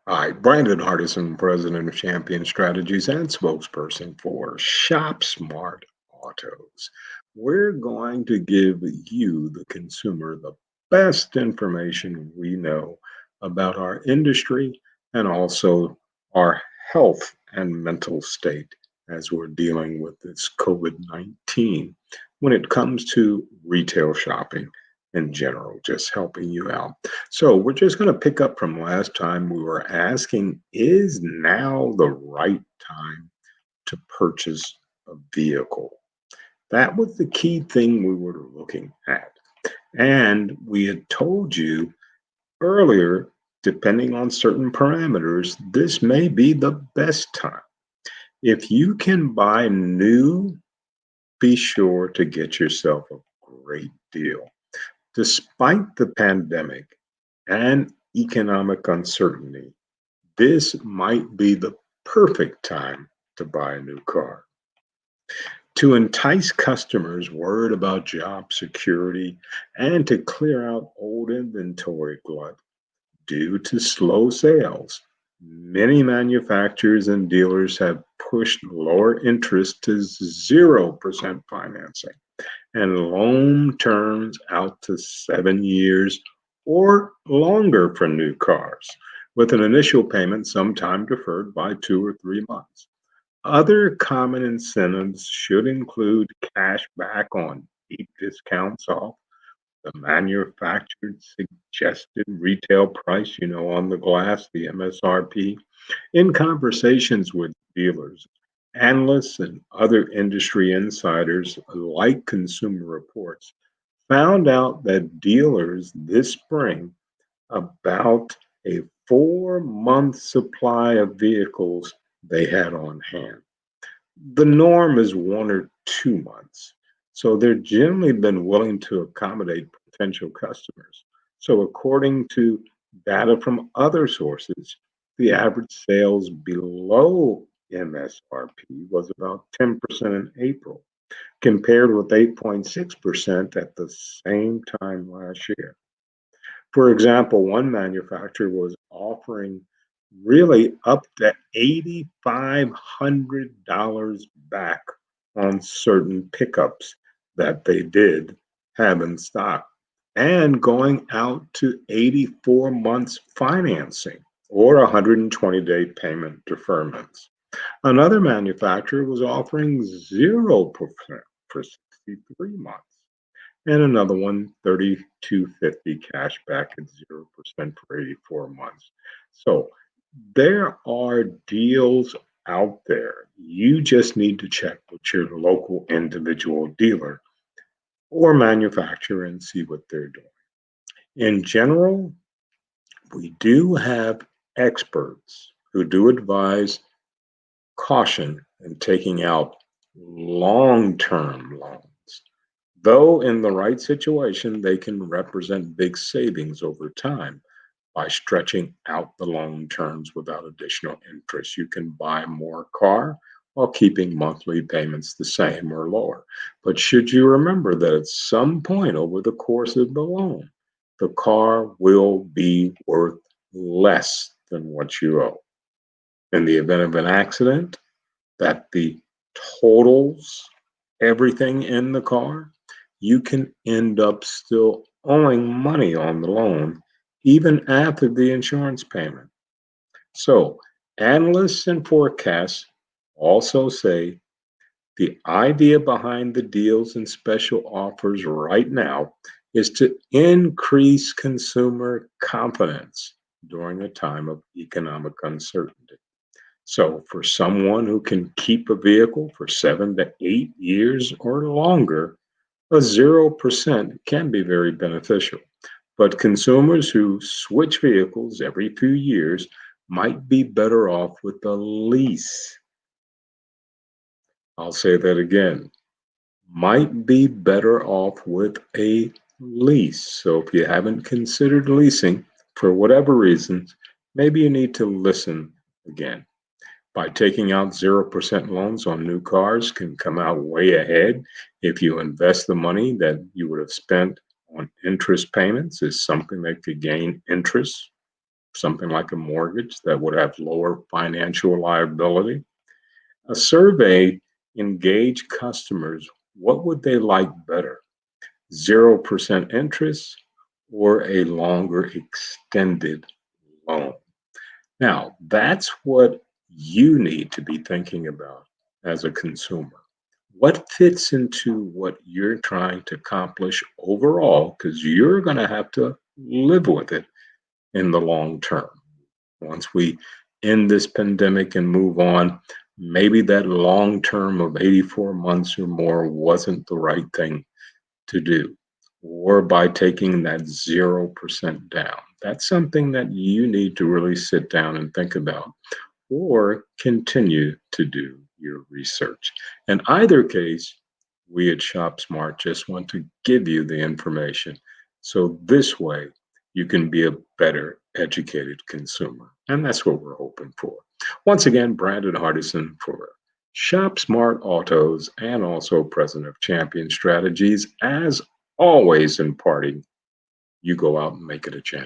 Hi, Brandon Hardison, President of Champion Strategies and spokesperson for Shopsmart Autos. We're going to give you, the consumer, the best information we know about our industry and also our health and mental state as we're dealing with this COVID 19 when it comes to retail shopping in general, just helping you out. So we're just going to pick up from last time. We were asking, is now the right time to purchase a vehicle? That was the key thing we were looking at. And we had told you earlier, depending on certain parameters, this may be the best time. If you can buy new, be sure to get yourself a great deal. Despite the pandemic and economic uncertainty, this might be the perfect time to buy a new car. To entice customers worried about job security and to clear out old inventory glut due to slow sales, many manufacturers and dealers have pushed lower interest to 0% financing and loan terms out to 7 years or longer for new cars, with an initial payment sometime deferred by 2 or 3 months. Other common incentives should include cash back on deep discounts off the manufactured suggested retail price, on the glass, the MSRP. In conversations with dealers, analysts, and other industry insiders, like Consumer Reports, found out that dealers this spring about a 4 month supply of vehicles they had on hand. The norm is 1 or 2 months. So they've generally been willing to accommodate potential customers. So, according to data from other sources, the average sales below MSRP was about 10% in April, compared with 8.6% at the same time last year. For example, one manufacturer was offering really up to $8,500 back on certain pickups that they did have in stock and going out to 84 months financing or 120-day payment deferments. Another manufacturer was offering 0% for 63 months and another one 3250 cash back at 0% for 84 months. So there are deals out there. You just need to check with your local individual dealer or manufacturer and see what they're doing. In general, we do have experts who do advise caution in taking out long-term loans. Though in the right situation, they can represent big savings over time by stretching out the loan terms without additional interest. You can buy more car while keeping monthly payments the same or lower. But should you remember that at some point over the course of the loan, the car will be worth less than what you owe. In the event of an accident, that the totals everything in the car, you can end up still owing money on the loan even after the insurance payment. So, analysts and forecasts also say the idea behind the deals and special offers right now is to increase consumer confidence during a time of economic uncertainty. So, for someone who can keep a vehicle for 7 to 8 years or longer, a 0% can be very beneficial. But consumers who switch vehicles every few years might be better off with a lease. I'll say that again. Might be better off with a lease. So if you haven't considered leasing for whatever reasons, maybe you need to listen again. By taking out 0% loans on new cars can come out way ahead if you invest the money that you would have spent on interest payments is something that could gain interest something like a mortgage that would have lower financial liability. A survey engaged customers. What would they like better? 0% interest or a longer extended loan? Now, that's what you need to be thinking about as a consumer. What fits into what you're trying to accomplish overall? Because you're going to have to live with it in the long term. Once we end this pandemic and move on, maybe that long term of 84 months or more wasn't the right thing to do, or by taking that 0% down. That's something that you need to really sit down and think about, or continue to do your research. In either case, we at ShopSmart just want to give you the information so this way you can be a better educated consumer. And that's what we're hoping for. Once again, Brandon Hardison for ShopSmart Autos and also president of Champion Strategies. As always, in parting, you go out and make it a champion.